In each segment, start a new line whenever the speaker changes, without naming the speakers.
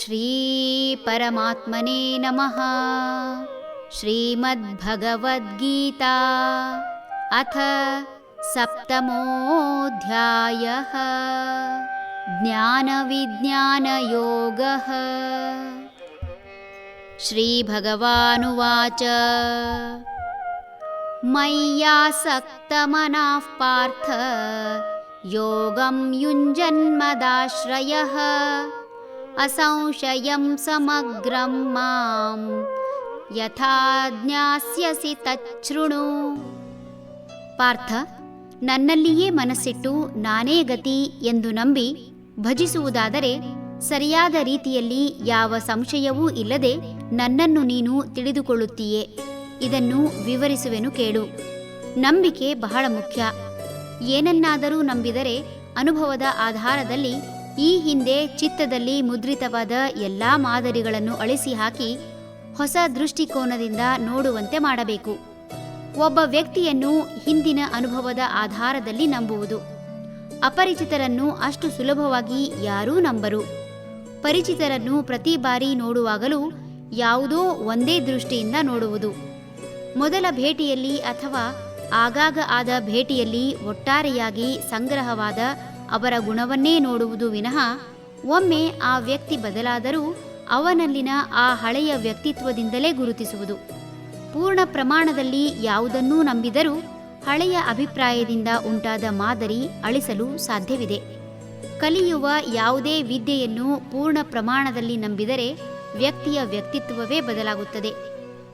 ಶ್ರೀ ಪರಮಾತ್ಮನೇ ನಮಃ. ಶ್ರೀಮದ್ಭಗವದ್ಗೀತಾ ಅಥ ಸಪ್ತಮೋऽಧ್ಯಾಯಃ. ಜ್ಞಾನವಿಜ್ಞಾನಯೋಗಃ. ಶ್ರೀಭಗವಾನುವಾಚ ಮಯ್ಯಾಸಕ್ತಮನಃ ಪಾರ್ಥ ಯೋಗಂ ಯುಂಜನ್ಮದಾಶ್ರಯಃ ಅಸಂಶಯಂ ಸಮಗ್ರಂ ಮಾಂ ಯಥಾ ಜ್ಞಾಸ್ಯಸಿ ತಚ್ಛೃಣು. ಪಾರ್ಥ, ನನ್ನಲ್ಲಿಯೇ ಮನಸ್ಸಿಟ್ಟು ನಾನೇ ಗತಿ ಎಂದು ನಂಬಿ ಭಜಿಸುವುದಾದರೆ ಸರಿಯಾದ ರೀತಿಯಲ್ಲಿ ಯಾವ ಸಂಶಯವೂ ಇಲ್ಲದೆ ನನ್ನನ್ನು ನೀನು ತಿಳಿದುಕೊಳ್ಳುತ್ತೀಯೆ. ಇದನ್ನು ವಿವರಿಸುವೆನು ಕೇಳು. ನಂಬಿಕೆ ಬಹಳ ಮುಖ್ಯ. ಏನನ್ನಾದರೂ ನಂಬಿದರೆ ಅನುಭವದ ಆಧಾರದಲ್ಲಿ ಈ ಹಿಂದೆ ಚಿತ್ತದಲ್ಲಿ ಮುದ್ರಿತವಾದ ಎಲ್ಲ ಮಾದರಿಗಳನ್ನು ಅಳಿಸಿ ಹಾಕಿ ಹೊಸ ದೃಷ್ಟಿಕೋನದಿಂದ ನೋಡುವಂತೆ ಮಾಡಬೇಕು. ಒಬ್ಬ ವ್ಯಕ್ತಿಯನ್ನು ಹಿಂದಿನ ಅನುಭವದ ಆಧಾರದಲ್ಲಿ ನಂಬುವುದು. ಅಪರಿಚಿತರನ್ನು ಅಷ್ಟು ಸುಲಭವಾಗಿ ಯಾರೂ ನಂಬರು. ಪರಿಚಿತರನ್ನು ಪ್ರತಿ ಬಾರಿ ನೋಡುವಾಗಲೂ ಯಾವುದೋ ಒಂದೇ ದೃಷ್ಟಿಯಿಂದ ನೋಡುವುದು. ಮೊದಲ ಭೇಟಿಯಲ್ಲಿ ಅಥವಾ ಆಗಾಗ ಆದ ಭೇಟಿಯಲ್ಲಿ ಒಟ್ಟಾರೆಯಾಗಿ ಸಂಗ್ರಹವಾದ ಅವರ ಗುಣವನ್ನೇ ನೋಡುವುದು ವಿನಃ ಒಮ್ಮೆ ಆ ವ್ಯಕ್ತಿ ಬದಲಾದರೂ ಅವನಲ್ಲಿನ ಆ ಹಳೆಯ ವ್ಯಕ್ತಿತ್ವದಿಂದಲೇ ಗುರುತಿಸುವುದು. ಪೂರ್ಣ ಪ್ರಮಾಣದಲ್ಲಿ ಯಾವುದನ್ನೂ ನಂಬಿದರೂ ಹಳೆಯ ಅಭಿಪ್ರಾಯದಿಂದ ಉಂಟಾದ ಮಾದರಿ ಅಳಿಸಲು ಸಾಧ್ಯವಿದೆ. ಕಲಿಯುವ ಯಾವುದೇ ವಿದ್ಯೆಯನ್ನು ಪೂರ್ಣ ಪ್ರಮಾಣದಲ್ಲಿ ನಂಬಿದರೆ ವ್ಯಕ್ತಿಯ ವ್ಯಕ್ತಿತ್ವವೇ ಬದಲಾಗುತ್ತದೆ.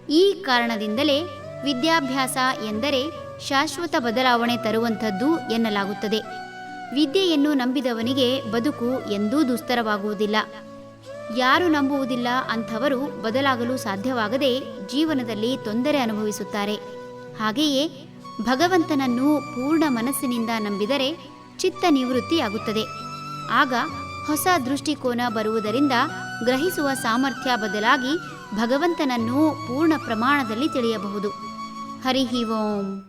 ಈ ಕಾರಣದಿಂದಲೇ ವಿದ್ಯಾಭ್ಯಾಸ ಎಂದರೆ ಶಾಶ್ವತ ಬದಲಾವಣೆ ತರುವಂಥದ್ದು ಎನ್ನಲಾಗುತ್ತದೆ. ವಿದ್ಯೆಯನ್ನು ನಂಬಿದವನಿಗೆ ಬದುಕು ಎಂದೂ ದುಸ್ತರವಾಗುವುದಿಲ್ಲ. ಯಾರು ನಂಬುವುದಿಲ್ಲ ಅಂಥವರು ಬದಲಾಗಲು ಸಾಧ್ಯವಾಗದೆ ಜೀವನದಲ್ಲಿ ತೊಂದರೆ ಅನುಭವಿಸುತ್ತಾರೆ. ಹಾಗೆಯೇ ಭಗವಂತನನ್ನು ಪೂರ್ಣ ಮನಸ್ಸಿನಿಂದ ನಂಬಿದರೆ ಚಿತ್ತ ನಿವೃತ್ತಿಯಾಗುತ್ತದೆ. ಆಗ ಹೊಸ ದೃಷ್ಟಿಕೋನ ಬರುವುದರಿಂದ ಗ್ರಹಿಸುವ ಸಾಮರ್ಥ್ಯ ಬದಲಾಗಿ ಭಗವಂತನನ್ನು ಪೂರ್ಣ ಪ್ರಮಾಣದಲ್ಲಿ ತಿಳಿಯಬಹುದು. ಹರಿ ಓಂ.